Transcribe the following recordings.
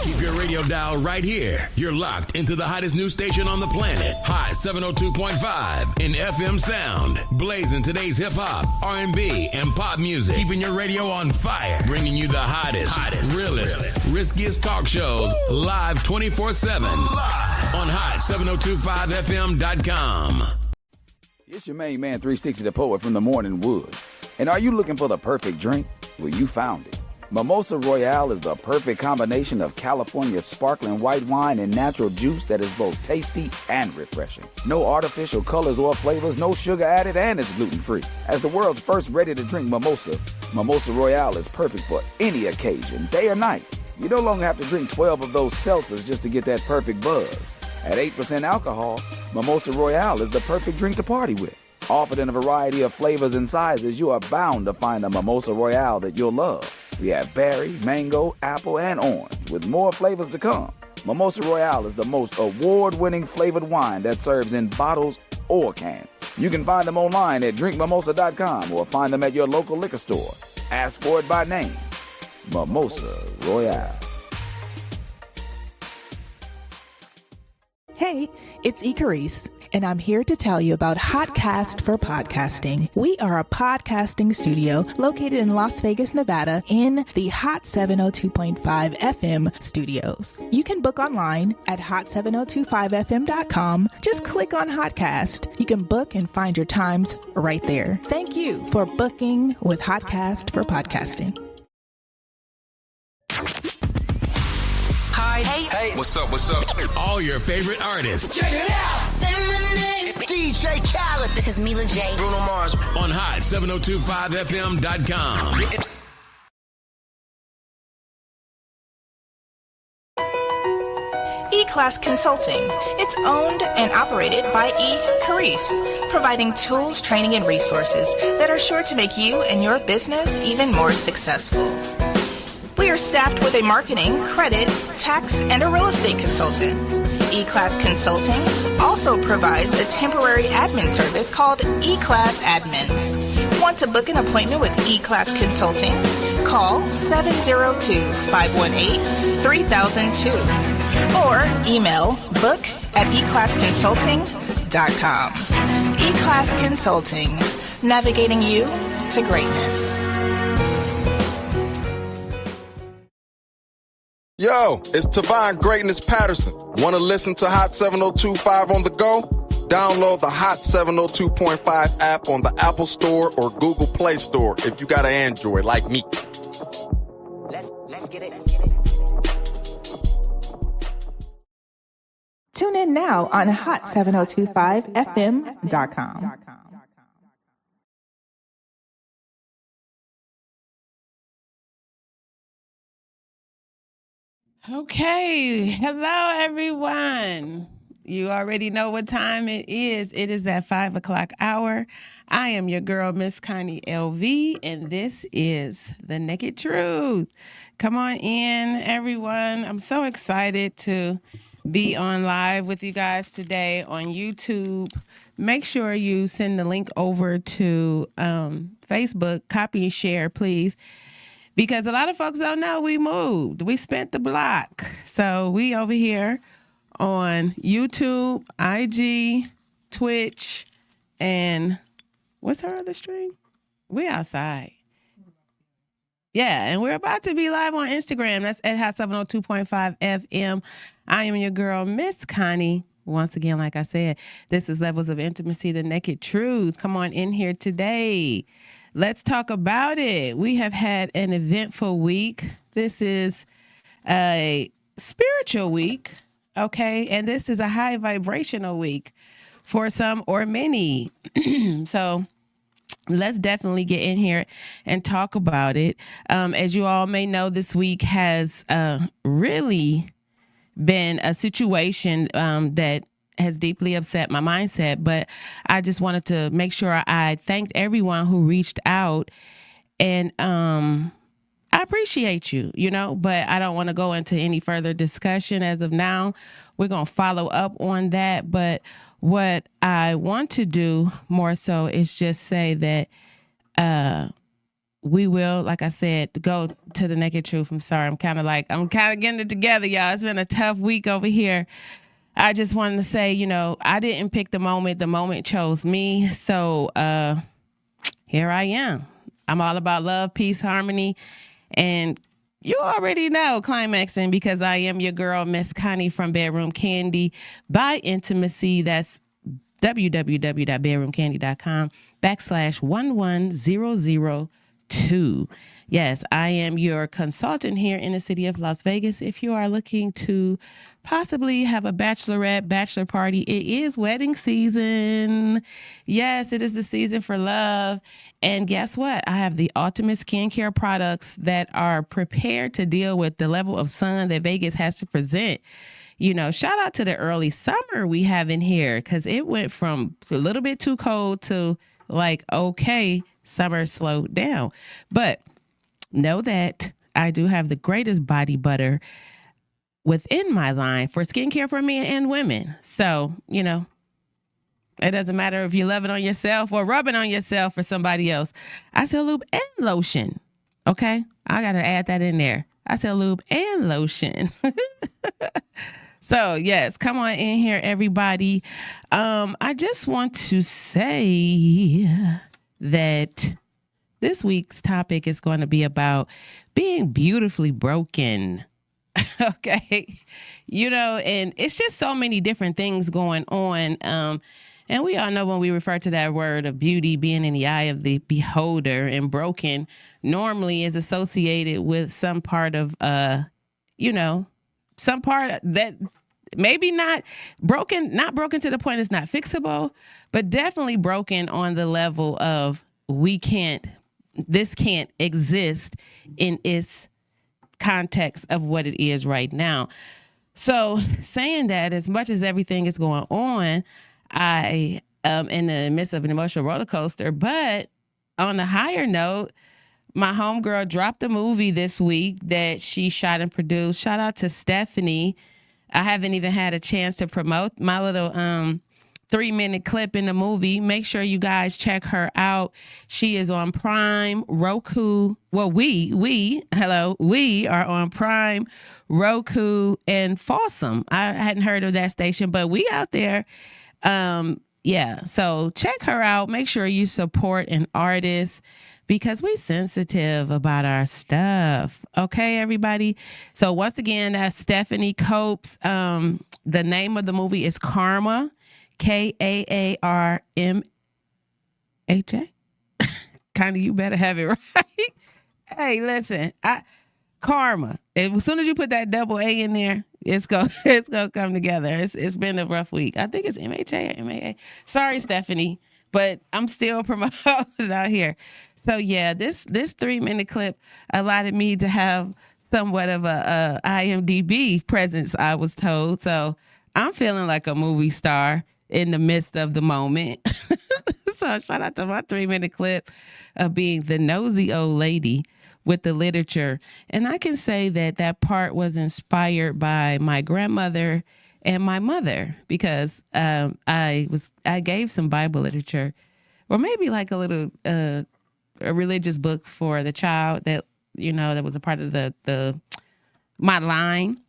Keep your radio dial right here. You're locked into the hottest news station on the planet. Hot 702.5 in FM sound. Blazing today's hip-hop, R&B, and pop music. Keeping your radio on fire. Bringing you the hottest, realest, riskiest talk shows live 24/7 on hot7025fm.com. It's your main man, 360 the Poet from the Morning Wood. And are you looking for the perfect drink? Well, you found it. Mimosa Royale is the perfect combination of California sparkling white wine and natural juice that is both tasty and refreshing. No artificial colors or flavors, no sugar added, and it's gluten-free. As the world's first ready-to-drink mimosa, Mimosa Royale is perfect for any occasion, day or night. You no longer have to drink 12 of those seltzers just to get that perfect buzz. At 8% alcohol, Mimosa Royale is the perfect drink to party with. Offered in a variety of flavors and sizes, you are bound to find a Mimosa Royale that you'll love. We have berry, mango, apple, and orange, with more flavors to come. Mimosa Royale is the most award-winning flavored wine that serves in bottles or cans. You can find them online at drinkmimosa.com or find them at your local liquor store. Ask for it by name. Mimosa Royale. Hey, it's Icarice, and I'm here to tell you about Hotcast for Podcasting. We are a podcasting studio located in Las Vegas, Nevada, in the Hot 702.5 FM studios. You can book online at hot7025fm.com. Just click on Hotcast. You can book and find your times right there. Thank you for booking with Hotcast for Podcasting. Hi. Hey. What's up? All your favorite artists. Check it out. Say my name. DJ Khaled. This is Mila J. Bruno Mars. On hot7025fm.com. E-Class Consulting. It's owned and operated by Icarice, providing tools, training, and resources that are sure to make you and your business even more successful. We are staffed with a marketing, credit, tax, and a real estate consultant. E-Class Consulting also provides a temporary admin service called E-Class Admins. Want to book an appointment with E-Class Consulting? Call 702-518-3002 or email book@eclassconsulting.com. E-Class Consulting, navigating you to greatness. Yo, it's Tavon Greatness Patterson. Want to listen to Hot 702.5 on the go? Download the Hot 702.5 app on the Apple Store or Google Play Store if you got an Android like me. Let's get it. Tune in now on hot7025fm.com. Okay. Hello, everyone. You already know what time it is. It is that 5 o'clock hour. I am your girl, Miss Connie LV, and this is The Naked Truth. Come on in, everyone. I'm so excited to be on live with you guys today on YouTube. Make sure you send the link over to Facebook. Copy and share, please. Because a lot of folks don't know we moved. We spent the block. So we over here on YouTube, IG, Twitch, and what's our other stream? We outside. Yeah, and we're about to be live on Instagram. That's at Hot 702.5 FM. I am your girl, Miss Connie. Once again, like I said, this is Levels of Intimacy, The Naked Truth. Come on in here today. Let's talk about it. We have had an eventful week. This is a spiritual week, okay? And this is a high vibrational week for some or many. So let's definitely get in here and talk about it. As you all may know, this week has really been a situation that has deeply upset my mindset, but I just wanted to make sure I thanked everyone who reached out, and I appreciate you, but I don't want to go into any further discussion as of now. We're going to follow up on that, but what I want to do more so is just say that we will, like I said, go to the naked truth. I'm sorry. I'm kind of getting it together, y'all. It's been a tough week over here. I just wanted to say, I didn't pick the moment. The moment chose me. So here I am. I'm all about love, peace, harmony. And you already know, climaxing, because I am your girl, Miss Connie from Bedroom Candy by Intims.C. That's www.bedroomcandy.com/11002. Yes, I am your consultant here in the city of Las Vegas. If you are looking to possibly have a bachelor party, it is wedding season. Yes, it is the season for love. And guess what? I have the ultimate skincare products that are prepared to deal with the level of sun that Vegas has to present. Shout out to the early summer we have in here, because it went from a little bit too cold to okay, summer slowed down. But know that I do have the greatest body butter within my line for skincare for men and women. So, it doesn't matter if you love it on yourself or rub it on yourself for somebody else. I sell lube and lotion. Okay? I got to add that in there. I sell lube and lotion. So, yes, come on in here, everybody. I just want to say that this week's topic is going to be about being beautifully broken. Okay. And it's just so many different things going on. And we all know when we refer to that word of beauty being in the eye of the beholder, and broken normally is associated with some part of, some part that maybe not broken to the point it's not fixable, but definitely broken on the level of this can't exist in its context of what it is right now. So saying that, as much as everything is going on, I am in the midst of an emotional roller coaster. But on a higher note, my homegirl dropped a movie this week that she shot and produced. Shout out to Stephanie. I haven't even had a chance to promote my little 3-minute clip in the movie. Make sure you guys check her out. She is on Prime, Roku. Well, we are on Prime, Roku, and Folsom. I hadn't heard of that station, but we out there. Yeah, so check her out. Make sure you support an artist, because we sensitive about our stuff. Okay, everybody? So once again, that's Stephanie Copes. The name of the movie is Karma, Kaarmha. Connie, you better have it right. Hey, listen, Karma. As soon as you put that double A in there, it's gonna come together. It's been a rough week. I think it's MHA or MAA. Sorry, Stephanie, but I'm still promoting out here. So yeah, this 3-minute clip allowed me to have somewhat of a IMDb presence, I was told. So I'm feeling like a movie star in the midst of the moment. So shout out to my 3-minute clip of being the nosy old lady with the literature. And I can say that part was inspired by my grandmother and my mother, because I gave some Bible literature, or maybe like a little a religious book for the child that that was a part of my line.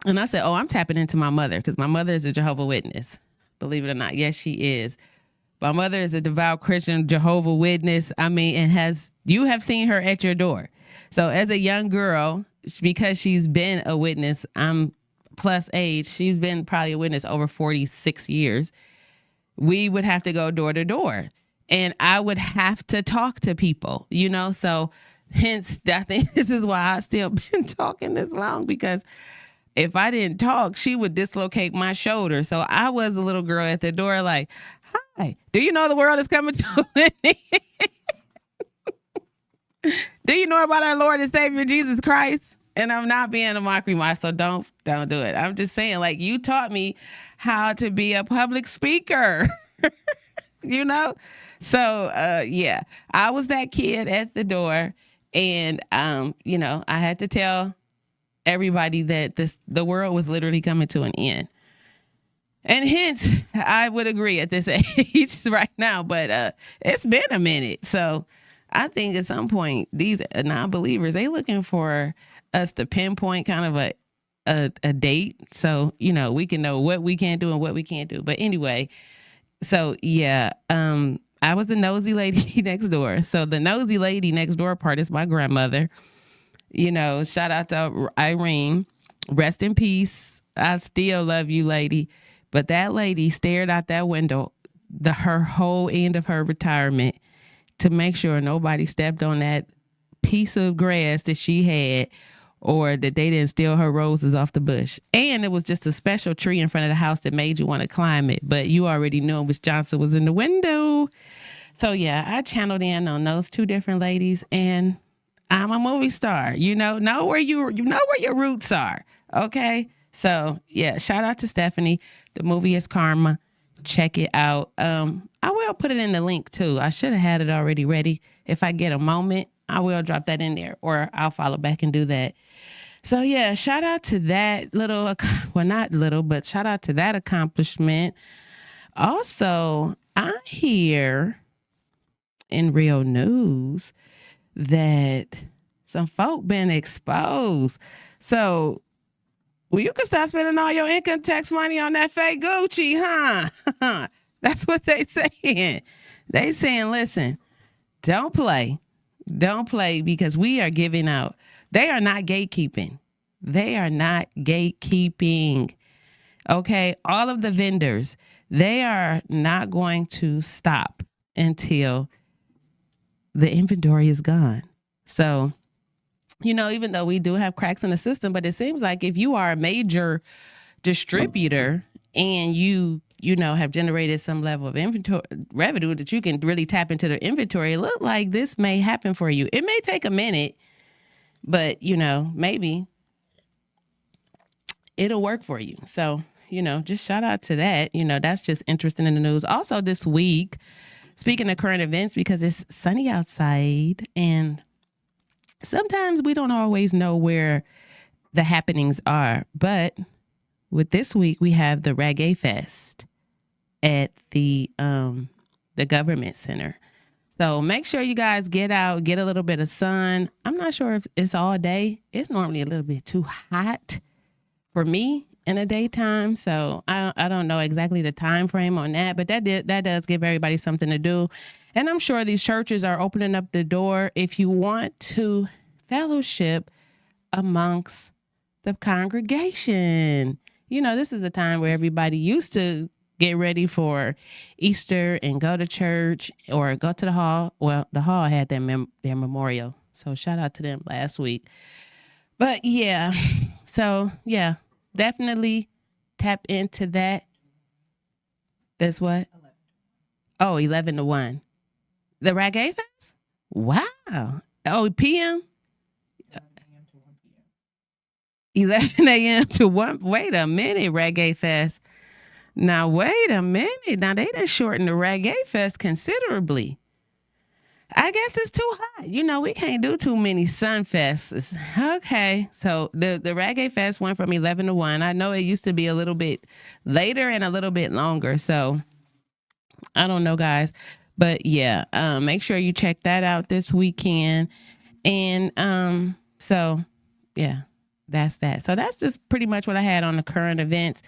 And I said, I'm tapping into my mother, because my mother is a Jehovah's Witness. Believe it or not. Yes, she is. My mother is a devout Christian Jehovah's Witness. I mean, and you have seen her at your door. So as a young girl, because she's been a witness, I'm plus age, she's been probably a witness over 46 years. We would have to go door to door, and I would have to talk to people, so hence I think this is why I still been talking this long, because if I didn't talk, she would dislocate my shoulder. So I was a little girl at the door like, hi, do you know the world is coming to an end? Do you know about our Lord and Savior Jesus Christ? And I'm not being a mockery, so don't do it. I'm just saying, you taught me how to be a public speaker, So, yeah, I was that kid at the door, and, I had to tell everybody that the world was literally coming to an end. And hence, I would agree at this age right now, but it's been a minute. So I think at some point these non-believers, they looking for us to pinpoint kind of a date, so we can know what we can do and what we can't do. But anyway, so yeah, I was the nosy lady next door. So the nosy lady next door part is my grandmother. Shout out to Irene. Rest in peace. I still love you, lady. But that lady stared out that window her whole end of her retirement to make sure nobody stepped on that piece of grass that she had, or that they didn't steal her roses off the bush. And it was just a special tree in front of the house that made you want to climb it. But you already knew Miss Johnson was in the window. So yeah, I channeled in on those two different ladies, and I'm a movie star. Know where your roots are. Okay. So yeah, shout out to Stephanie. The movie is Karma. Check it out. I will put it in the link too. I should have had it already ready. If I get a moment, I will drop that in there, or I'll follow back and do that. So yeah, shout out to that not little, but shout out to that accomplishment. Also, I hear in real news that some folk been exposed. So, well, you can stop spending all your income tax money on that fake Gucci, huh? That's what they saying. They saying, listen, don't play, because we are giving out. They are not gatekeeping. Okay, all of the vendors, they are not going to stop until the inventory is gone. So, even though we do have cracks in the system, but it seems like if you are a major distributor and you have generated some level of inventory revenue that you can really tap into the inventory, it look like this may happen for you. It may take a minute, but maybe it'll work for you. So, just shout out to that. That's just interesting in the news. Also this week, speaking of current events, because it's sunny outside and sometimes we don't always know where the happenings are, but with this week, we have the Reggae Fest at the government center. So make sure you guys get out, get a little bit of sun. I'm not sure if it's all day. It's normally a little bit too hot for me in the daytime. So I don't know exactly the time frame on that, but that does give everybody something to do. And I'm sure these churches are opening up the door if you want to fellowship amongst the congregation. This is a time where everybody used to get ready for Easter and go to church or go to the hall. Well, the hall had their memorial. So shout out to them last week. But yeah, so yeah, definitely tap into that. That's what? 11 to 1. The Reggae Fest? Wow. Oh, PM? 11 a.m. to 1. Wait a minute, Reggae Fest. Now, wait a minute. Now, they done shortened the Reggae Fest considerably. I guess it's too hot. We can't do too many sun fests. Okay. So the Reggae Fest went from 11 to 1. I know it used to be a little bit later and a little bit longer. So I don't know, guys. But yeah, make sure you check that out this weekend. And so yeah, that's that. So that's just pretty much what I had on the current events.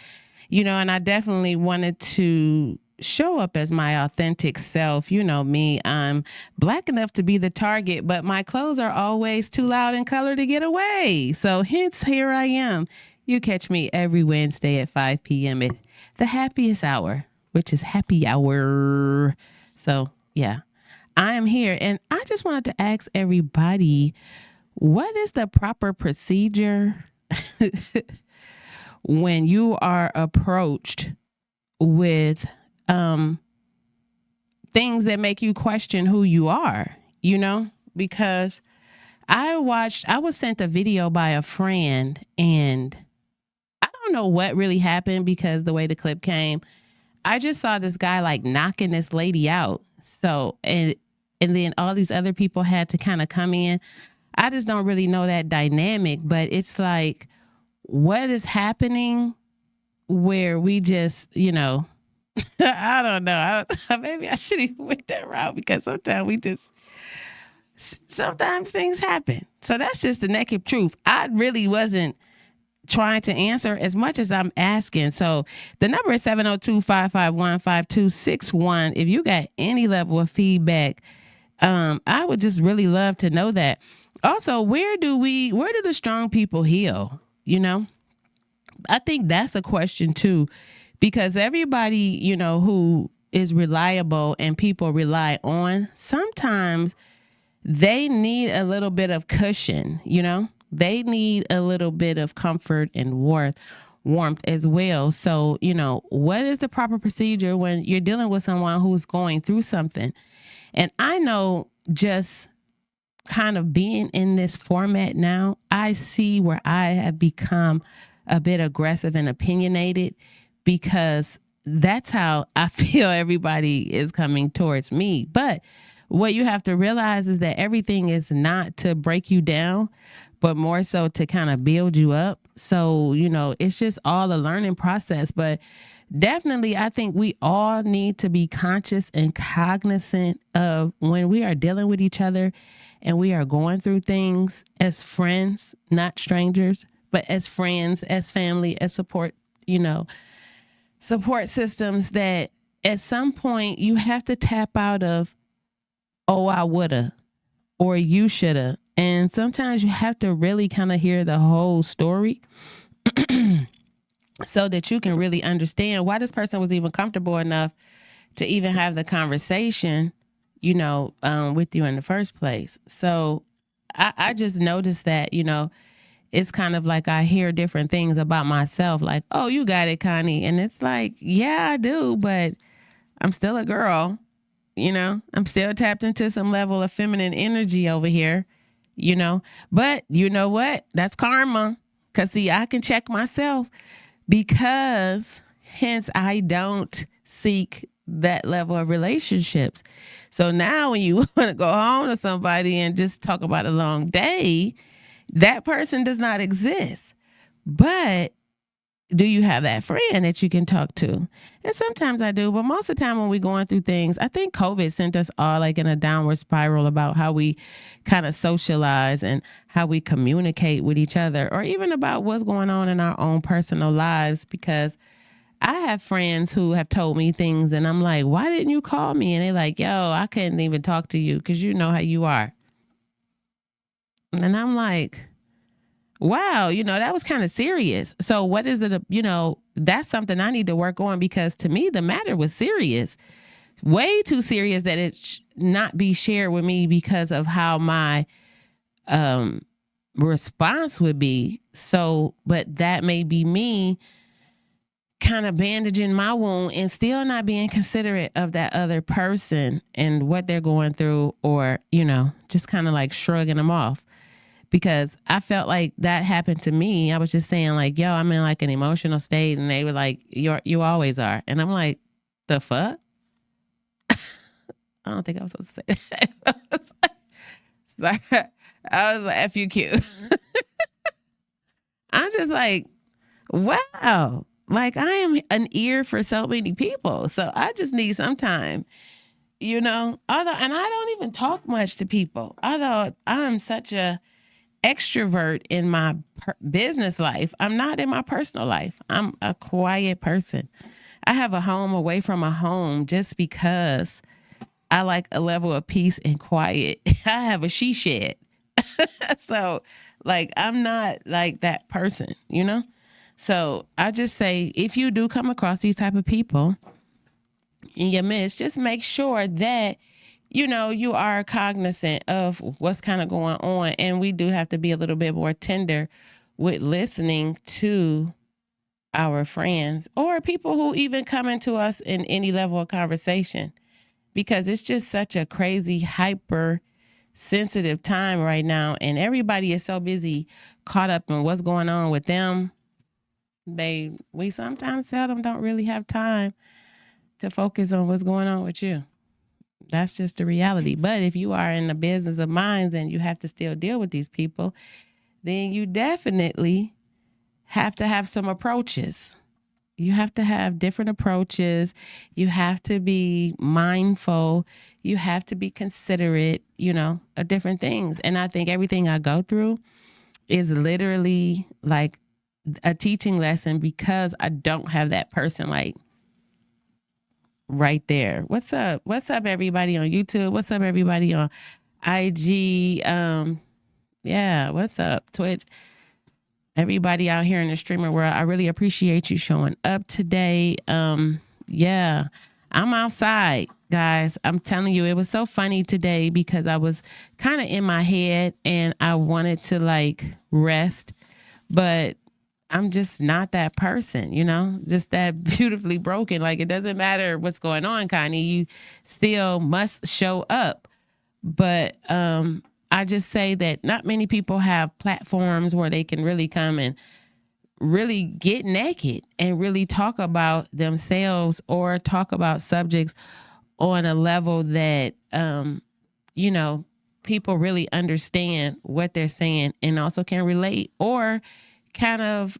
And I definitely wanted to show up as my authentic self. Me, I'm black enough to be the target, but my clothes are always too loud in color to get away. So hence, here I am. You catch me every Wednesday at 5 p.m. at the happiest hour, which is happy hour. So yeah, I am here. And I just wanted to ask everybody, what is the proper procedure when you are approached with things that make you question who you are, because I was sent a video by a friend, and I don't know what really happened because the way the clip came, I just saw this guy like knocking this lady out. So, and then all these other people had to kind of come in. I just don't really know that dynamic, but it's like, what is happening where we just, I don't know. Maybe I shouldn't even went that route, because sometimes we just, sometimes things happen. So that's just the naked truth. I really wasn't trying to answer as much as I'm asking. So the number is 702-551-5261. If you got any level of feedback, I would just really love to know that. Also, where do the strong people heal? You know, I think that's a question too, because everybody, you know, who is reliable and people rely on, sometimes they need a little bit of cushion, you know? They need a little bit of comfort and warmth as well. So, you know, what is the proper procedure when you're dealing with someone who's going through something? And I know, just kind of being in this format now, I see where I have become a bit aggressive and opinionated, because that's how I feel everybody is coming towards me. But what you have to realize is that everything is not to break you down, but more so to kind of build you up. So, you know, it's just all a learning process. But definitely, I think we all need to be conscious and cognizant of when we are dealing with each other and we are going through things as friends, not strangers, but as friends, as family, as support, you know, support systems, that at some point you have to tap out of, oh, I woulda, or you shoulda. And sometimes you have to really kind of hear the whole story so that you can really understand why this person was even comfortable enough to even have the conversation, you know, with you in the first place. So I just noticed that, you know, it's kind of like I hear different things about myself, like, oh, you got it, Connie. And it's like, yeah, I do, but I'm still a girl, you know, I'm still tapped into some level of feminine energy over here, you know, but you know what? That's karma. Cause see, I can check myself, because hence I don't seek that level of relationships. So now when you want to go home to somebody and just talk about a long day, that person does not exist. But do you have that friend that you can talk to? And sometimes I do, but most of the time when we're going through things, I think COVID sent us all like in a downward spiral about how we kind of socialize and how we communicate with each other, or even about what's going on in our own personal lives. Because I have friends who have told me things and I'm like, why didn't you call me? And they're like, yo, I couldn't even talk to you because you know how you are. And I'm like, wow, you know, that was kind of serious. So what is it, you know, that's something I need to work on, because to me, the matter was serious, way too serious that it not be shared with me because of how my response would be. So, but that may be me kind of bandaging my wound and still not being considerate of that other person and what they're going through, or, you know, just kind of like shrugging them off. Because I felt like that happened to me. I was just saying like, yo, I'm in like an emotional state. And they were like, you always are. And I'm like, the fuck? I don't think I was supposed to say that. I was like, F you cute. I'm just like, wow. Like I am an ear for so many people. So I just need some time, you know, and I don't even talk much to people. Although I'm such a extrovert in my business life, I'm not in my personal life. I'm a quiet person. I have a home away from a home just because I like a level of peace and quiet. I have a she shed. So like, I'm not like that person, you know? So I just say, if you do come across these type of people in your midst, just make sure that you know, you are cognizant of what's kind of going on. And we do have to be a little bit more tender with listening to our friends or people who even come into us in any level of conversation, because it's just such a crazy, hyper sensitive time right now. And everybody is so busy caught up in what's going on with them. We sometimes seldom don't really have time to focus on what's going on with you. That's just the reality. But if you are in the business of minds and you have to still deal with these people, then you definitely have to have some approaches. You have to have different approaches. You have to be mindful. You have to be considerate, of different things. And I think everything I go through is literally like a teaching lesson because I don't have that person like right there. What's up? What's up, everybody on YouTube? What's up, everybody on IG? Yeah, what's up, Twitch? Everybody out here in the streamer world, I really appreciate you showing up today. Yeah, I'm outside, guys. I'm telling you, it was so funny today because I was kind of in my head and I wanted to like rest, but I'm just not that person, just that beautifully broken. Like, it doesn't matter what's going on, Connie. You still must show up. But I just say that not many people have platforms where they can really come and really get naked and really talk about themselves or talk about subjects on a level that, people really understand what they're saying and also can relate or kind of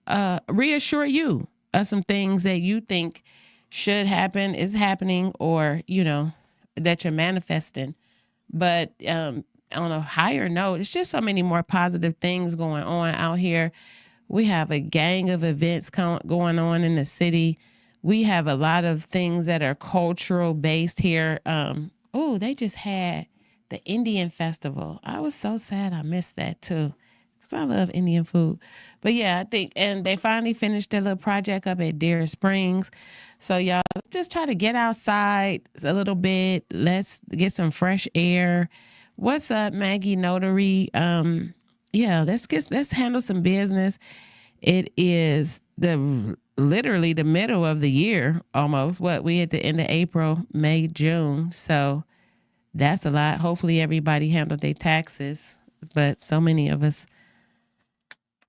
reassure you of some things that you think should happen, is happening, or, that you're manifesting. But on a higher note, it's just so many more positive things going on out here. We have a gang of events going on in the city. We have a lot of things that are cultural based here. They just had the Indian festival. I was so sad I missed that too, because I love Indian food. But yeah, I think, and they finally finished their little project up at Deer Springs. So y'all just try to get outside a little bit. Let's get some fresh air. What's up, Maggie Notary? Let's handle some business. It is literally the middle of the year almost. We at the end of April, May, June. So that's a lot. Hopefully everybody handled their taxes, but so many of us.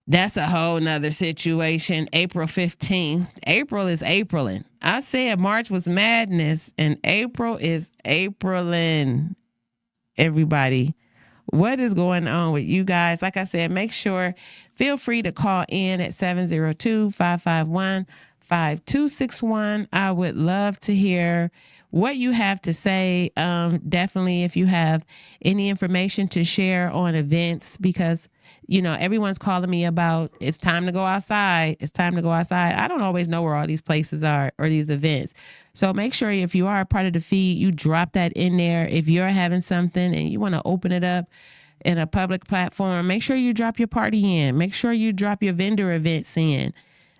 That's a whole nother situation. April 15th. April is Aprilin'. I said March was madness and April is Aprilin'. Everybody, what is going on with you guys? Like I said, feel free to call in at 702-551-5261. I would love to hear what you have to say. Definitely if you have any information to share on events, because everyone's calling me about it's time to go outside. It's time to go outside. I don't always know where all these places are or these events. So make sure if you are a part of the feed, you drop that in there. If you're having something and you want to open it up in a public platform, make sure you drop your party in. Make sure you drop your vendor events in.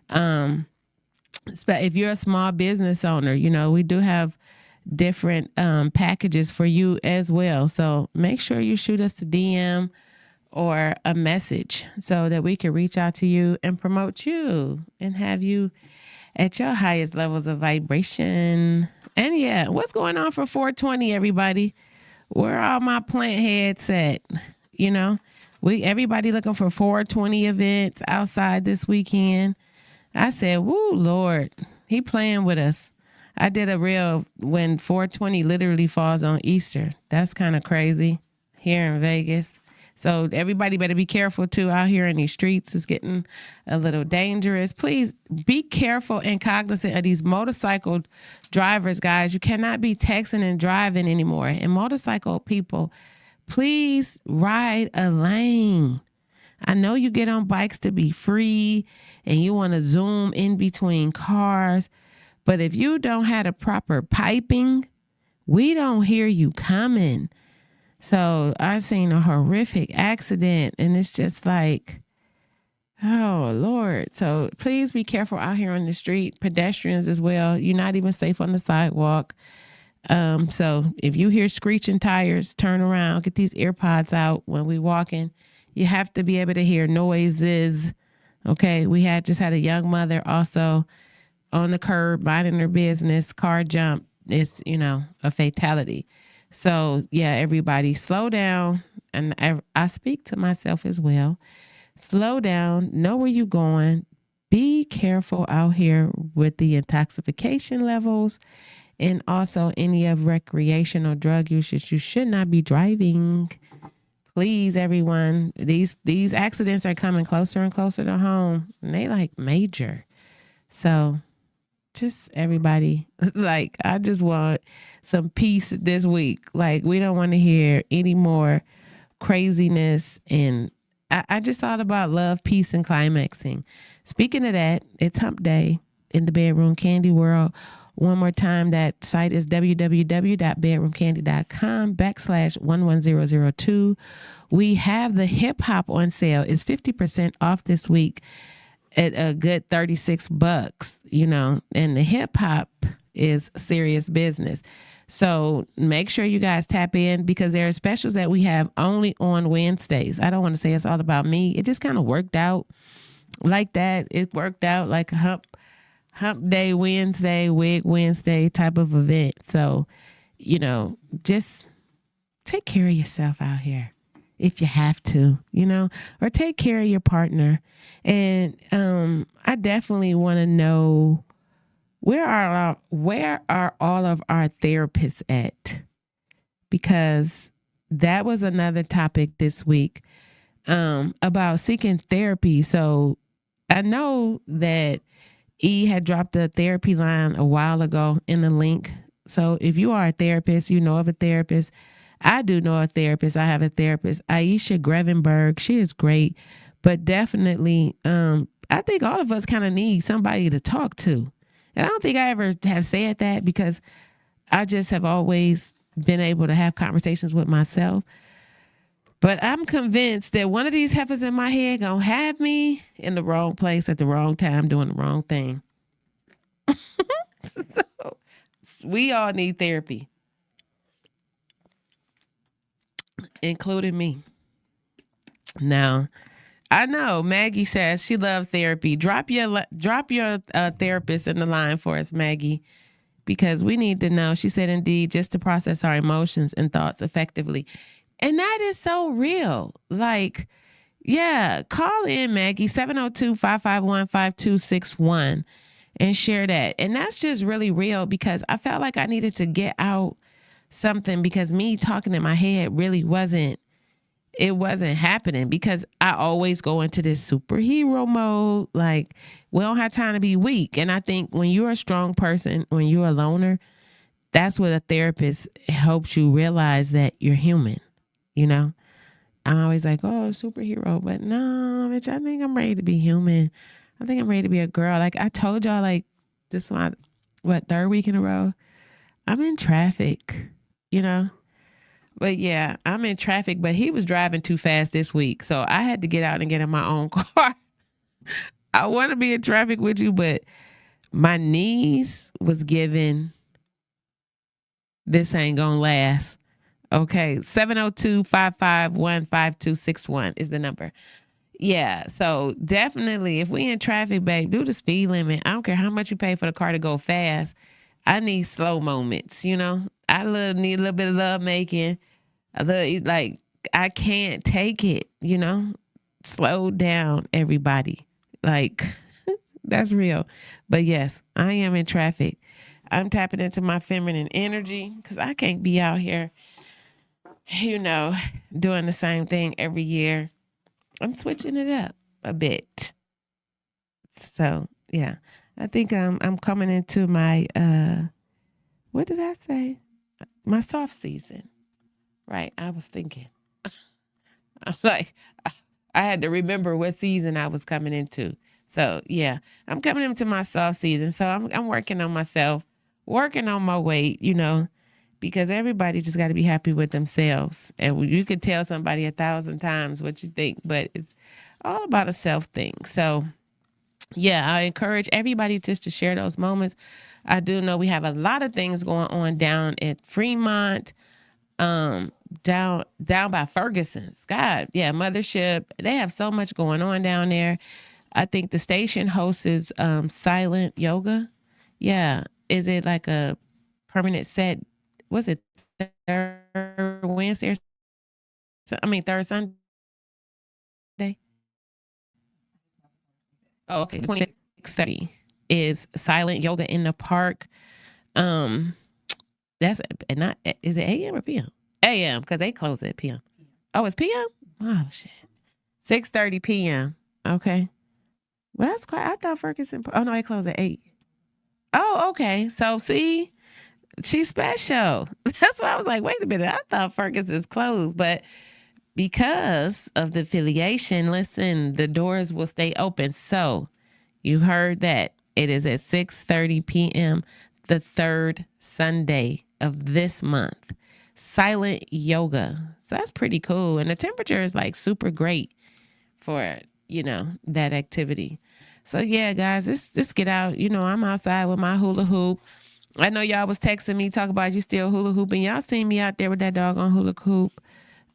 If you're a small business owner, we do have different packages for you as well. So make sure you shoot us a DM or a message so that we can reach out to you and promote you and have you at your highest levels of vibration. And yeah, what's going on for 420, everybody? Where are all my plant heads at? Everybody looking for 420 events outside this weekend. I said, woo, Lord, he playing with us. I did a reel when 420 literally falls on Easter. That's kind of crazy here in Vegas. So everybody better be careful too out here in these streets. It's getting a little dangerous. Please be careful and cognizant of these motorcycle drivers, guys. You cannot be texting and driving anymore. And motorcycle people, please ride a lane. I know you get on bikes to be free and you want to zoom in between cars, but if you don't have the proper piping, we don't hear you coming. So I've seen a horrific accident and it's just like, oh, Lord. So please be careful out here on the street, pedestrians as well. You're not even safe on the sidewalk. So if you hear screeching tires, turn around, get these earpods out when we walking. You have to be able to hear noises. Okay. We just had a young mother also on the curb, minding her business, car jump. It's, a fatality. So yeah, everybody slow down. And I speak to myself as well. Slow down, know where you're going. Be careful out here with the intoxication levels and also any of recreational drug usage. You should not be driving. Please, everyone. These accidents are coming closer and closer to home, and they like major. So just everybody. Like, I just want some peace this week. Like, we don't want to hear any more craziness. And I just thought about love, peace, and climaxing. Speaking of that, it's hump day in the Bedroom Candy world. One more time, that site is www.bedroomcandy.com/11002. We have the hip hop on sale. It's 50% off this week at a good $36, and the hip hop is serious business. So make sure you guys tap in, because there are specials that we have only on Wednesdays. I don't want to say it's all about me. It just kind of worked out like that. It worked out like a hump day Wednesday, wig Wednesday type of event. So, just take care of yourself out here if you have to, or take care of your partner. And I definitely want to know, where are all of our therapists at? Because that was another topic this week about seeking therapy. So I know that E had dropped the therapy line a while ago in the link. So if you are a therapist, you know of a therapist. I do know a therapist. I have a therapist, Aisha Grevenberg. She is great. But definitely, I think all of us kind of need somebody to talk to. And I don't think I ever have said that, because I just have always been able to have conversations with myself. But I'm convinced that one of these heifers in my head gonna have me in the wrong place at the wrong time doing the wrong thing. So, we all need therapy, including me. Now, I know Maggie says she loves therapy. Drop your therapist in the line for us, Maggie, because we need to know. She said, indeed, just to process our emotions and thoughts effectively. And that is so real. Like, yeah, call in, Maggie, 702-551-5261 and share that. And that's just really real, because I felt like I needed to get out something, because me talking in my head really wasn't happening, because I always go into this superhero mode. Like, we don't have time to be weak. And I think when you're a strong person, when you're a loner, that's what a therapist helps you realize, that you're human. I'm always like, oh, superhero. But no, bitch, I think I'm ready to be human. I think I'm ready to be a girl. Like I told y'all, like, this is my, third week in a row, I'm in traffic, But yeah, I'm in traffic, but he was driving too fast this week. So I had to get out and get in my own car. I want to be in traffic with you, but my knees was giving, this ain't gonna last. Okay, 702-551-5261 is the number. Yeah, so definitely, if we in traffic, babe, do the speed limit. I don't care how much you pay for the car to go fast. I need slow moments, I need a little bit of love making. I can't take it, Slow down, everybody. Like, that's real. But yes, I am in traffic. I'm tapping into my feminine energy, because I can't be out here, doing the same thing every year. I'm switching it up a bit. So, yeah. I think I'm coming into my, what did I say? My soft season. Right. I was thinking. I'm like, I had to remember what season I was coming into. So, yeah, I'm coming into my soft season. So I'm working on myself, working on my weight, because everybody just got to be happy with themselves. And you could tell somebody 1,000 times what you think, but it's all about a self thing. So, yeah, I encourage everybody just to share those moments. I do know we have a lot of things going on down at Fremont, down by Ferguson's. God, yeah, Mothership. They have so much going on down there. I think the station hosts silent yoga. Yeah. Is it like a permanent set? Was it third Wednesday or third Sunday? Oh, okay. 26:30 is silent yoga in the park. That's not, is it AM or PM? AM, because they close at PM. Oh, it's PM? Oh shit. 6:30 PM. Okay. Well, that's quite, I thought Ferguson, oh no, they close at 8. Oh, okay. So see, she's special. That's why I was like, wait a minute. I thought Ferguson's closed, but because of the affiliation, listen, the doors will stay open. So you heard that. It is at 6:30 p.m. the third Sunday of this month. Silent yoga. So that's pretty cool. And the temperature is like super great for, that activity. So yeah, guys, just get out. I'm outside with my hula hoop. I know y'all was texting me, talk about you still hula hooping. Y'all seen me out there with that doggone hula hoop.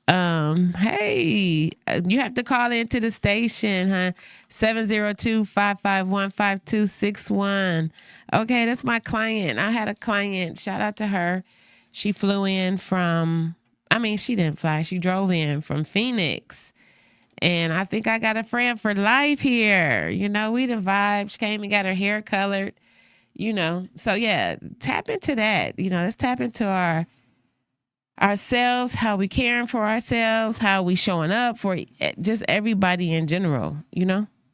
Hey, you have to call into the station, huh? 702-551-5261. Okay, that's my client. I had a client. Shout out to her. She flew in she didn't fly. She drove in from Phoenix. And I think I got a friend for life here. We done vibe. She came and got her hair colored, So yeah, tap into that. Let's tap into ourselves, how we caring for ourselves, how we showing up for just everybody in general,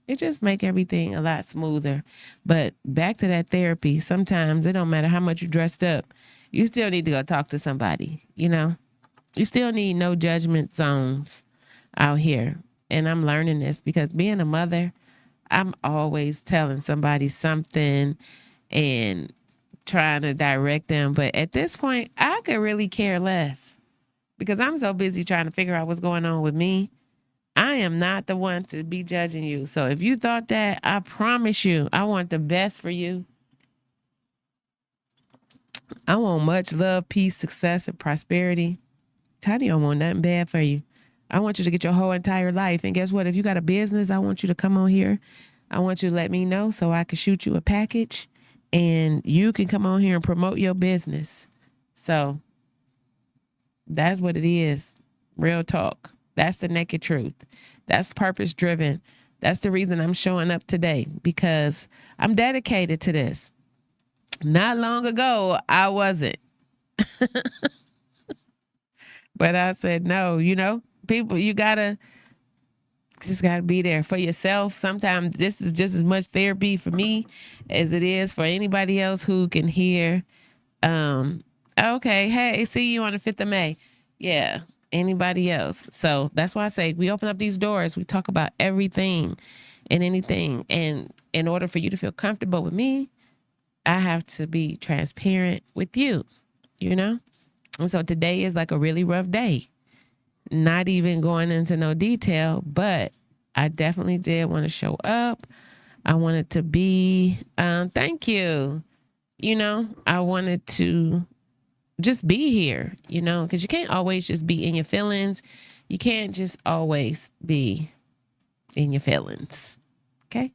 It just make everything a lot smoother. But back to that therapy, sometimes it don't matter how much you dressed up. You still need to go talk to somebody, You still need no judgment zones out here. And I'm learning this because being a mother, I'm always telling somebody something and trying to direct them. But at this point, I could really care less because I'm so busy trying to figure out what's going on with me. I am not the one to be judging you. So if you thought that, I promise you, I want the best for you. I want much love, peace, success, and prosperity. Connie don't want nothing bad for you. I want you to get your whole entire life. And guess what? If you got a business, I want you to come on here. I want you to let me know so I can shoot you a package and you can come on here and promote your business. So that's what it is. Real talk. That's the naked truth. That's purpose driven. That's the reason I'm showing up today because I'm dedicated to this. Not long ago, I wasn't. But I said, no, people, you just gotta be there for yourself. Sometimes this is just as much therapy for me as it is for anybody else who can hear. Okay, hey, see you on the 5th of May. Yeah, anybody else. So that's why I say we open up these doors. We talk about everything and anything. And in order for you to feel comfortable with me, I have to be transparent with you, And so today is like a really rough day. Not even going into no detail, but I definitely did want to show up. I wanted to be, thank you. I wanted to just be here, because you can't always just be in your feelings. You can't just always be in your feelings. Okay.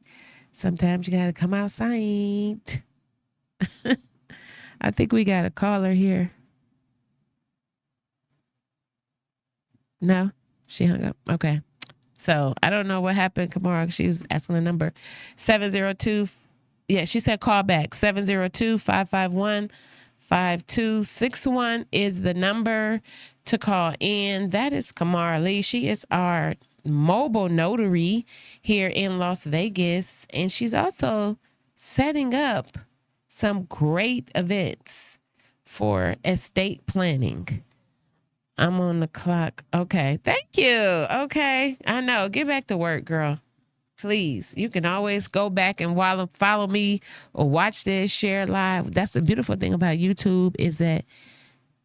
Sometimes you got to come outside. I think we got a caller here. No, she hung up. Okay. So I don't know what happened, Kamara. She was asking the number 702. Yeah, she said call back. 702-551-5261 is the number to call in. That is Kamara Lee. She is our mobile notary here in Las Vegas. And she's also setting up some great events for estate planning. I'm on the clock. Okay. Thank you. Okay. I know. Get back to work, girl. Please. You can always go back and follow me or watch this, share live. That's the beautiful thing about YouTube is that,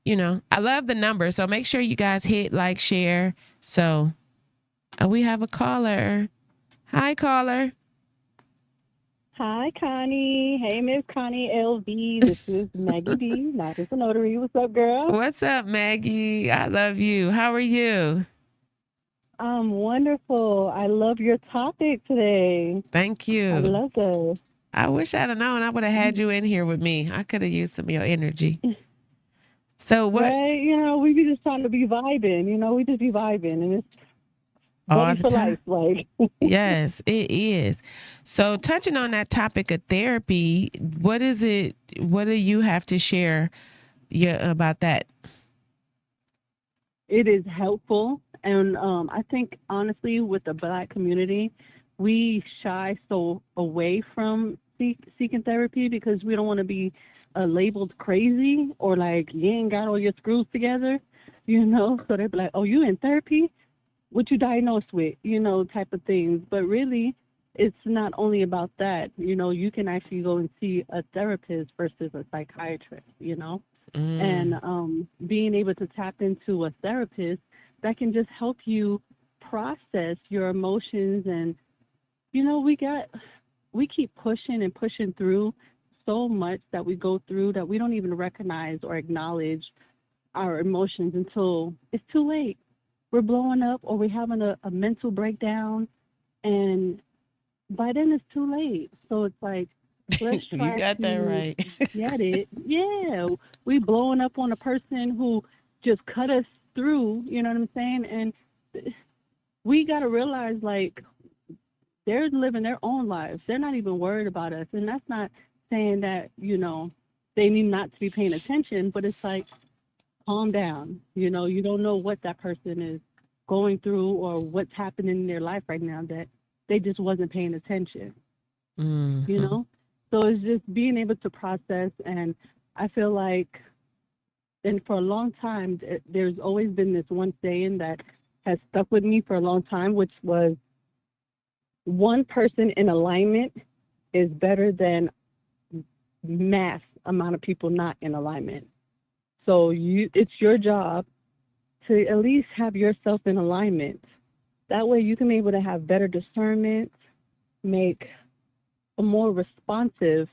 I love the number. So make sure you guys hit like, share. So we have a caller. Hi, caller. Hi, Connie. Hey, Miss Connie LV. This is Maggie D, not just a notary. What's up, girl? What's up, Maggie? I love you. How are you? I'm wonderful. I love your topic today. Thank you. I love this. I wish I'd have known. I would have had you in here with me. I could have used some of your energy. So what? Right? We be just trying to be vibing. We just be vibing, and it's all the for time. Life, Yes, it is. So touching on that topic of therapy, what is it? What do you have to share about that? It is helpful. And I think, honestly, with the Black community, we shy so away from seeking therapy because we don't want to be labeled crazy or like you ain't got all your screws together, So they'd be like, "Oh, you in therapy? What you diagnosed with?" Type of things. But really, it's not only about that. You can actually go and see a therapist versus a psychiatrist. And being able to tap into a therapist that can just help you process your emotions. And we keep pushing and pushing through so much that we go through that we don't even recognize or acknowledge our emotions until it's too late. We're blowing up or we're having a mental breakdown, and by then it's too late. So it's like, let's try You got that right. get it. Yeah, we blowing up on a person who just cut us through, you know what I'm saying? And we got to realize, like, they're living their own lives. They're not even worried about us. And that's not saying that, they need not to be paying attention, but it's like, calm down. You don't know what that person is going through or what's happening in their life right now that they just wasn't paying attention. Mm-hmm. So it's just being able to process. And I feel like, and for a long time, there's always been this one saying that has stuck with me for a long time, which was, one person in alignment is better than mass amount of people not in alignment. So it's your job to at least have yourself in alignment. That way you can be able to have better discernment, make a more responsive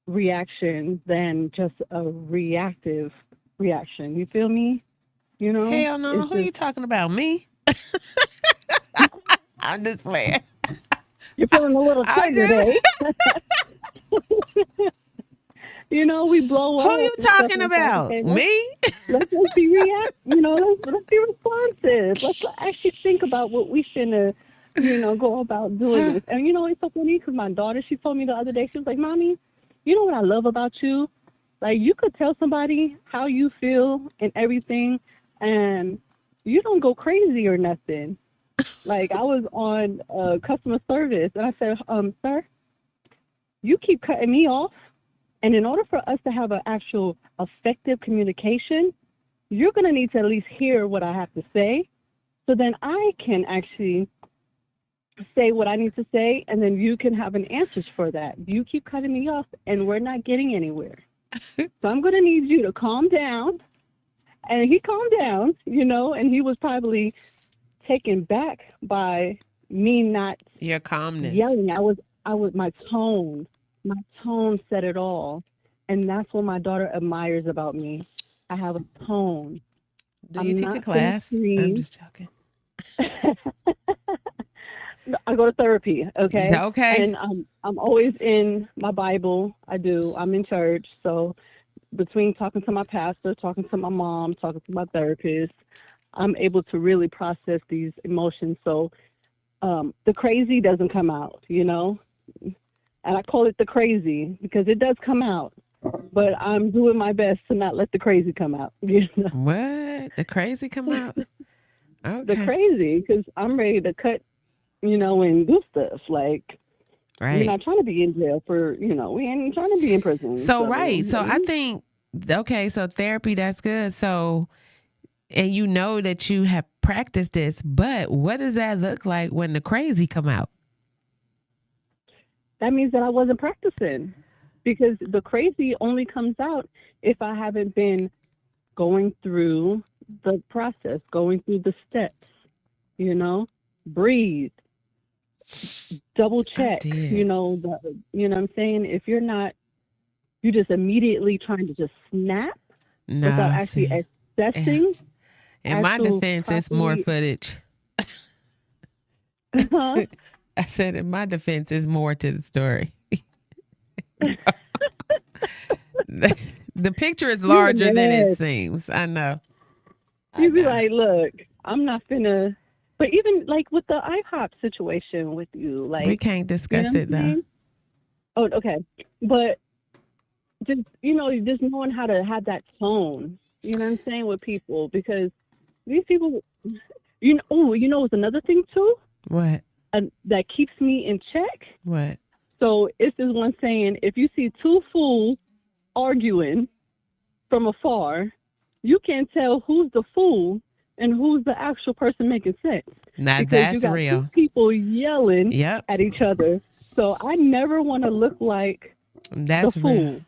reaction than just a reactive reaction. You feel me? Hell no. Who you talking about? Me? I'm just playing. You're feeling a little triggered, eh? We blow up. Who you talking about? Okay, Me? let's just be let's be responsive. Let's actually think about what we finna, go about doing this. And it's so funny because my daughter, she told me the other day, she was like, "Mommy, you know what I love about you? Like, you could tell somebody how you feel and everything, and you don't go crazy or nothing." Like, I was on customer service, and I said, "Sir, you keep cutting me off. And in order for us to have an actual effective communication, you're going to need to at least hear what I have to say. So then I can actually say what I need to say, and then you can have an answer for that. You keep cutting me off, and we're not getting anywhere. So I'm going to need you to calm down." And he calmed down, and he was probably taken back by me not Your calmness. yelling. I was my tone said it all. And that's what my daughter admires about me. I have a tone. Do you teach a class? I'm just joking. I go to therapy, okay? Okay. And I'm always in my Bible. I do. I'm in church. So between talking to my pastor, talking to my mom, talking to my therapist, I'm able to really process these emotions. So the crazy doesn't come out, And I call it the crazy because it does come out. But I'm doing my best to not let the crazy come out. What? The crazy come out? Okay. The crazy, because I'm ready to cut, and do stuff. Like, right. We're not trying to be in jail for, we ain't trying to be in prison. So right. So I think, okay, so therapy, that's good. So, and that you have practiced this, but what does that look like when the crazy come out? That means that I wasn't practicing, because the crazy only comes out if I haven't been going through the process, going through the steps, breathe, double check, you know what I'm saying? If you're not, you just immediately trying to just snap without actually assessing. In my defense, it's more footage. Huh? I said, in my defense, is more to the story. The picture is larger than it seems. I know. You be like, look, I'm not finna. But even like with the IHOP situation with you, like, we can't discuss it though. Oh, okay. But just just knowing how to have that tone, you know what I'm saying, with people, because these people, what's another thing too? What? That keeps me in check. What? So it's this one saying, if you see two fools arguing from afar, you can't tell who's the fool and who's the actual person making sense. Now Because that's you got real. two people yelling Yep. at each other. So I never want to look like That's the real. fool.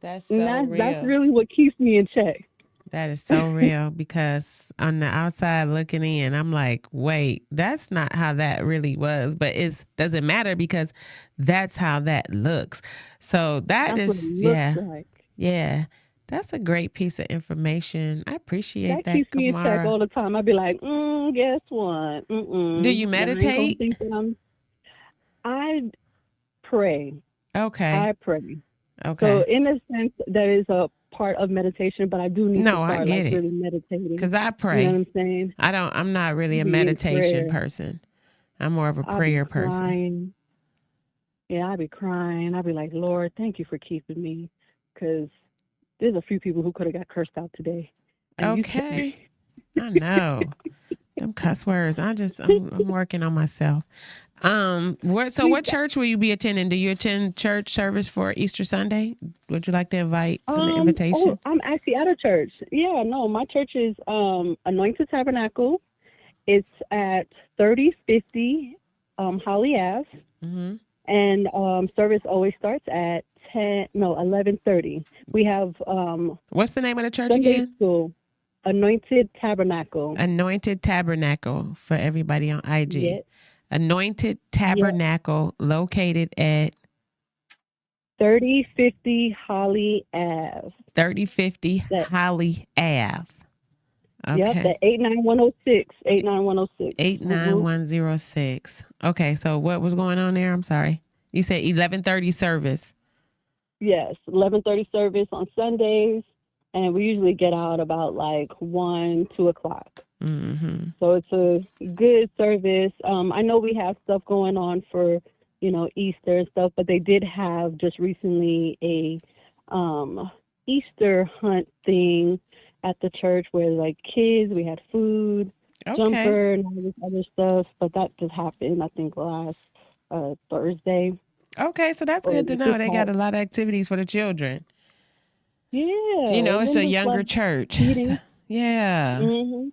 That's so And real. that's really what keeps me in check. That is so real because on the outside looking in, I'm like, wait, that's not how that really was. But it doesn't matter because that's how that looks. So That's what it looks like. Yeah. That's a great piece of information. I appreciate That keeps me in check Kamara. all the time. I'd be like, guess what? Do you Y'all ain't gonna meditate? think that I pray. Okay. I pray. Okay. So in a sense, that is a part of meditation, but I do need to No, I start get like it. really meditating. Because I You pray. know what I'm saying? I'm not really a Be in meditation prayer. person. I'm more of a I'll prayer be person. crying. Yeah, I'll be crying. I'll be like, Lord, thank you for keeping me. Because there's a few people who could have got cursed out today. And you kept me. Okay. I know. Them cuss words. I'm working on myself. What church will you be attending? Do you attend church service for Easter Sunday? Would you like to invite some invitation? I'm actually at a church. Yeah, no, my church is Anointed Tabernacle. It's at 3050 Holly Ave. Mm-hmm. And service always starts at 11:30. We have What's the name of the church Sunday again? school, Anointed Tabernacle. Anointed Tabernacle for everybody on IG. Yes. Anointed Tabernacle located at 3050 Holly Ave. 3050 Holly Ave. Okay. Yep, the 89106. 89106. 89106. Okay, so what was going on there? I'm sorry. You said 11:30 service. Yes, 11:30 service on Sundays, and we usually get out about like 1, 2 o'clock. Mm-hmm. So it's a good service. I know we have stuff going on for, Easter and stuff, but they did have just recently a Easter hunt thing at the church where like kids, we had food, jumper, and all this other stuff. But that just happened, I think, last Thursday. Okay, so that's good to know. They got a lot of activities for the children. Yeah. It's a younger church. So, yeah. Mm-hmm.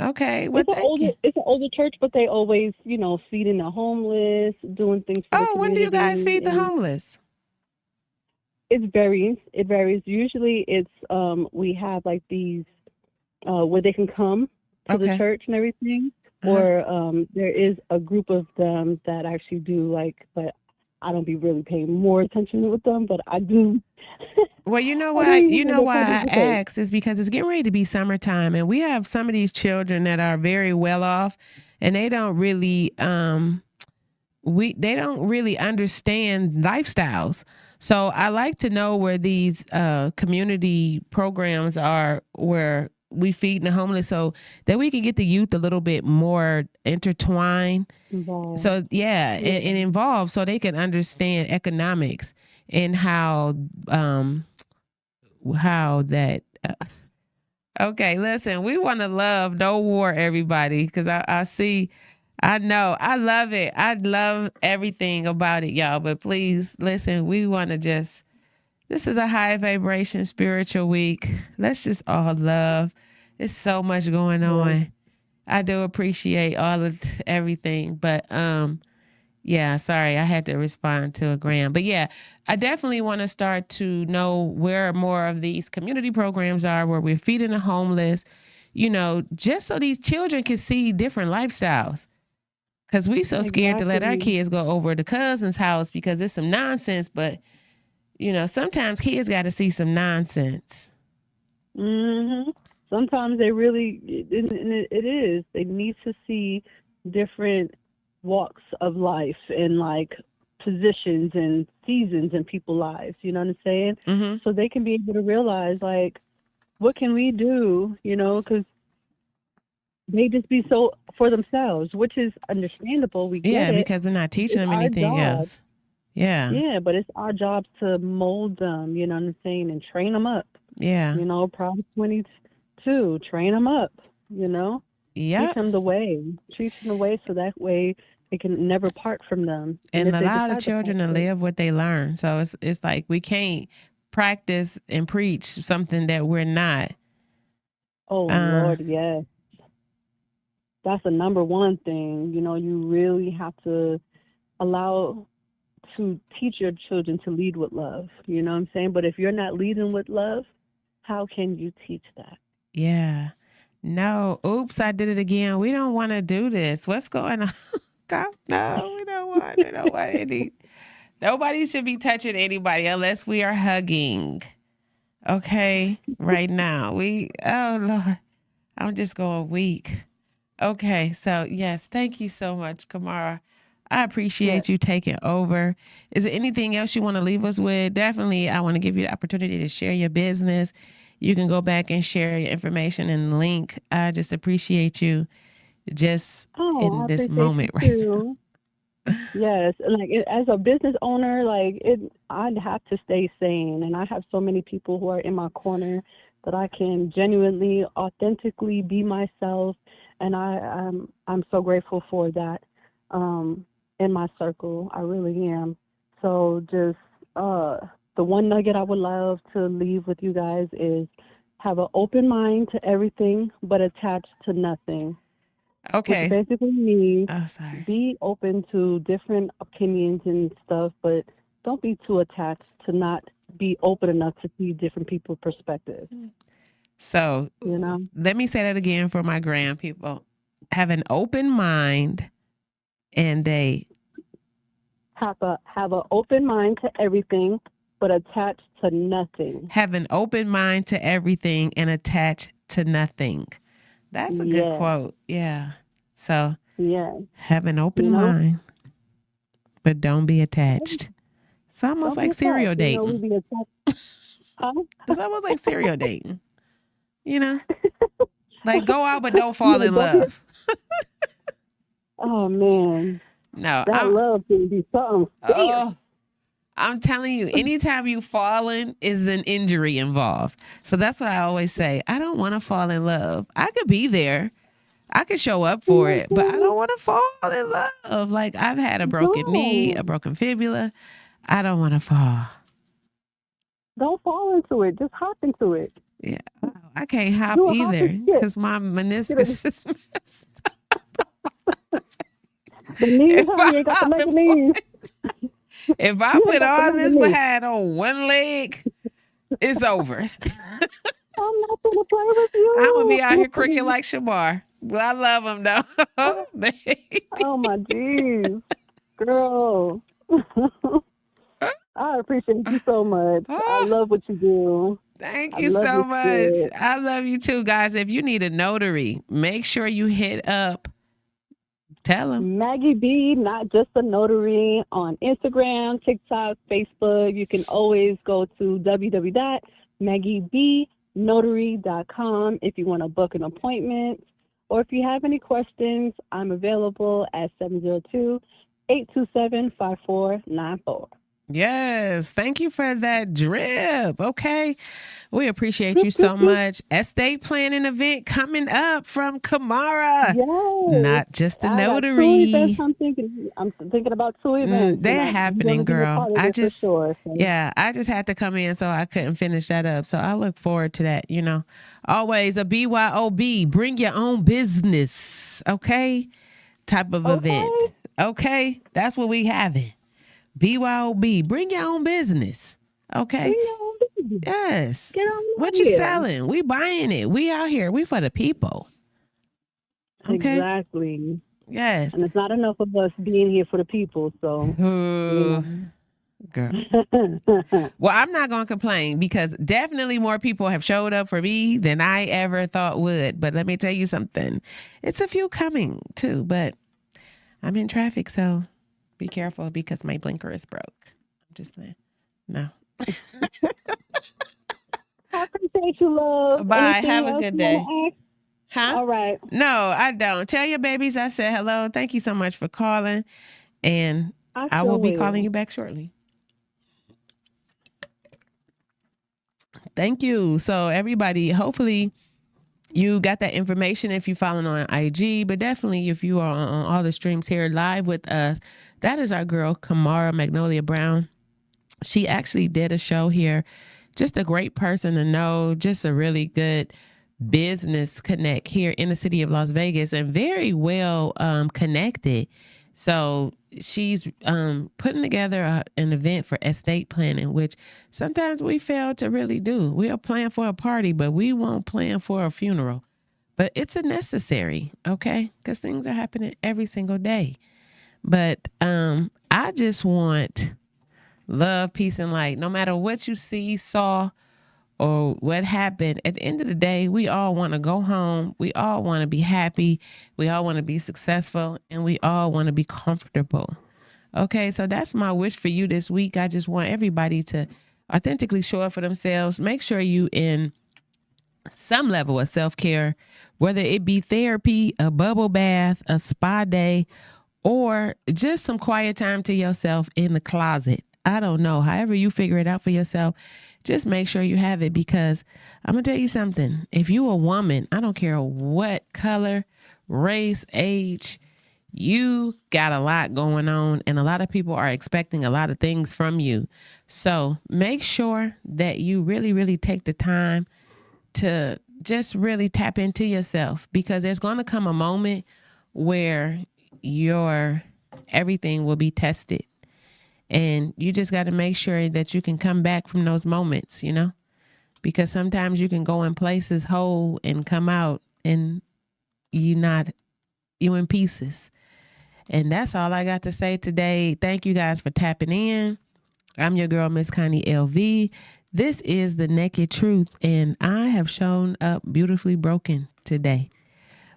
Okay. Well, it's an older church, but they always, feeding the homeless, doing things for the community. When do you guys feed the homeless? It varies. Usually it's we have like these where they can come to the church and everything. Or there is a group of them that actually do but I don't be really paying more attention with them, but I do. Well, you know why I asked is because it's getting ready to be summertime, and we have some of these children that are very well off, and they don't really they don't really understand lifestyles. So I like to know where these community programs are where we feed the homeless so that we can get the youth a little bit more intertwined. Involved. So and involved so they can understand economics and how that. Okay, listen, we want to love no war, everybody, because I know, I love it. I love everything about it, y'all. But please listen, we want to this is a high vibration spiritual week. Let's just all love. There's so much going on. I do appreciate all of everything, but sorry, I had to respond to a gram. But yeah, I definitely want to start to know where more of these community programs are, where we're feeding the homeless, just so these children can see different lifestyles. Because we so scared to let our kids go over to cousin's house because it's some nonsense, but sometimes kids got to see some nonsense. Mm-hmm. Sometimes they really, it is. They need to see different walks of life and positions and seasons in people's lives. You know what I'm saying? Mm-hmm. So they can be able to realize what can we do? Because they just be so for themselves, which is understandable. We get it. Because we're not teaching them anything else. Yeah. Yeah, but it's our job to mold them, you know what I'm saying, and train them up. Yeah. Proverbs 22, train them up, Yeah. Teach them the way so that way It can never part from them. And if they allow the decide to part children to from it, live what they learn. So it's like we can't practice and preach something that we're not. oh Lord, yes. That's the number one thing. You know, you really have to allow to teach your children to lead with love. You know what I'm saying? But if you're not leading with love, how can you teach that? Yeah. No. Oops, I did it again. We don't want to do this. What's going on? No, we don't want it. Nobody should be touching anybody unless we are hugging. Okay. Right now. Oh Lord. I'm just going weak. Okay. So yes, thank you so much, Kamara. I appreciate you taking over. Is there anything else you want to leave us with? Definitely, I want to give you the opportunity to share your business. You can go back and share your information and link. I just appreciate you just in this moment right now. Yes, like as a business owner, I'd have to stay sane, and I have so many people who are in my corner that I can genuinely, authentically be myself, and I'm so grateful for that. In my circle, I really am. So just the one nugget I would love to leave with you guys is have an open mind to everything, but attached to nothing. Okay. Which basically means sorry. be open to different opinions and stuff, but don't be too attached to not be open enough to see different people's perspectives. So, you know, let me say that again for my grand people. Have an open mind and they have an open mind to everything, but attached to nothing. Have an open mind to everything and attached to nothing. That's a good quote. Yeah. So have an open mind, but don't be attached. It's almost like serial dating. You know, It's almost like serial dating. You know? Like go out but don't fall in love. Oh man. No. That love can be something fierce. I'm telling you, anytime you falling is an injury involved. So that's what I always say. I don't want to fall in love. I could be there. I could show up for it, but I don't want to fall in love. Like I've had a broken knee, a broken fibula. I don't want to fall. Don't fall into it. Just hop into it. Yeah. I can't hop either because my meniscus is messed up. The knees, honey, you got to make knees. If I put all this behind on one leg, it's over. I'm not going to play with you. I'm going to be out here crooked like Shamar. Well, I love him, though. Oh, my jeez. Girl. I appreciate you so much. I love what you do. Thank you so much. I love you, too, guys. If you need a notary, make sure you hit up. Tell them. Maggie B, not just a notary, on Instagram, TikTok, Facebook. You can always go to www.maggiebnotary.com if you want to book an appointment. Or if you have any questions, I'm available at 702-827-5494. Yes. Thank you for that drip. Okay. We appreciate you so much. Estate planning event coming up from Kamara. Yes. Not just a notary. I'm thinking about 2 events. They're happening, girl. I just had to come in, so I couldn't finish that up. So I look forward to that, you know. Always a BYOB, bring your own business, okay? Type of event. Okay? That's what we having. BYOB, bring your own business. Okay? Bring your own business. Yes. Get on what you selling? We buying it. We out here. We for the people. Okay? Exactly. Yes. And it's not enough of us being here for the people, so. Girl. Well, I'm not going to complain because definitely more people have showed up for me than I ever thought would. But let me tell you something. It's a few coming too, but I'm in traffic, so be careful because my blinker is broke. I'm just playing. No. I appreciate you, love. Bye. Anything have a good day. Huh? All right. No, I don't. Tell your babies I said hello. Thank you so much for calling. And I will be calling you back shortly. Thank you. So everybody, hopefully You got that information if you're following on IG, but definitely if you are on all the streams here live with us, that is our girl, Kamara Magnolia Brown. She actually did a show here. Just a great person to know, just a really good business connect here in the city of Las Vegas, and very well connected. So she's putting together an event for estate planning, which sometimes we fail to really do. We'll plan for a party, but we won't plan for a funeral. But it's a necessary, okay? Because things are happening every single day. But I just want love, peace, and light. No matter what you see, saw, or what happened, at the end of the day, we all want to go home. We all want to be happy. We all want to be successful, and we all want to be comfortable. Okay, so that's my wish for you this week. I just want everybody to authentically show up for themselves. Make sure you in some level of self-care, whether it be therapy, a bubble bath, a spa day, or just some quiet time to yourself in the closet. I don't know. However you figure it out for yourself, just make sure you have it, because I'm going to tell you something. If you a woman, I don't care what color, race, age, you got a lot going on, and a lot of people are expecting a lot of things from you. So make sure that you really, really take the time to just really tap into yourself, because there's going to come a moment where your everything will be tested. And you just got to make sure that you can come back from those moments, you know, because sometimes you can go in places whole and come out and you in pieces. And that's all I got to say today. Thank you guys for tapping in. I'm your girl, Miss Connie LV. This is The Naked Truth, and I have shown up beautifully broken today.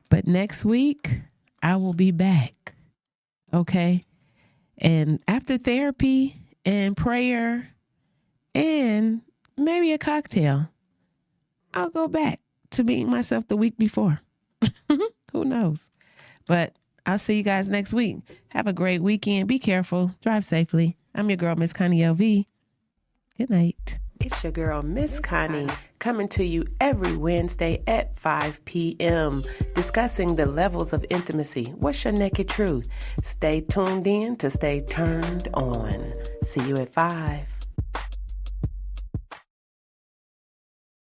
But next week, I will be back. Okay? And after therapy and prayer and maybe a cocktail, I'll go back to being myself the week before. Who knows? But I'll see you guys next week. Have a great weekend. Be careful. Drive safely. I'm your girl, Miss Connie LV. Good night. It's your girl, Miss Connie, coming to you every Wednesday at 5 p.m., discussing the levels of intimacy. What's your naked truth? Stay tuned in to stay turned on. See you at 5.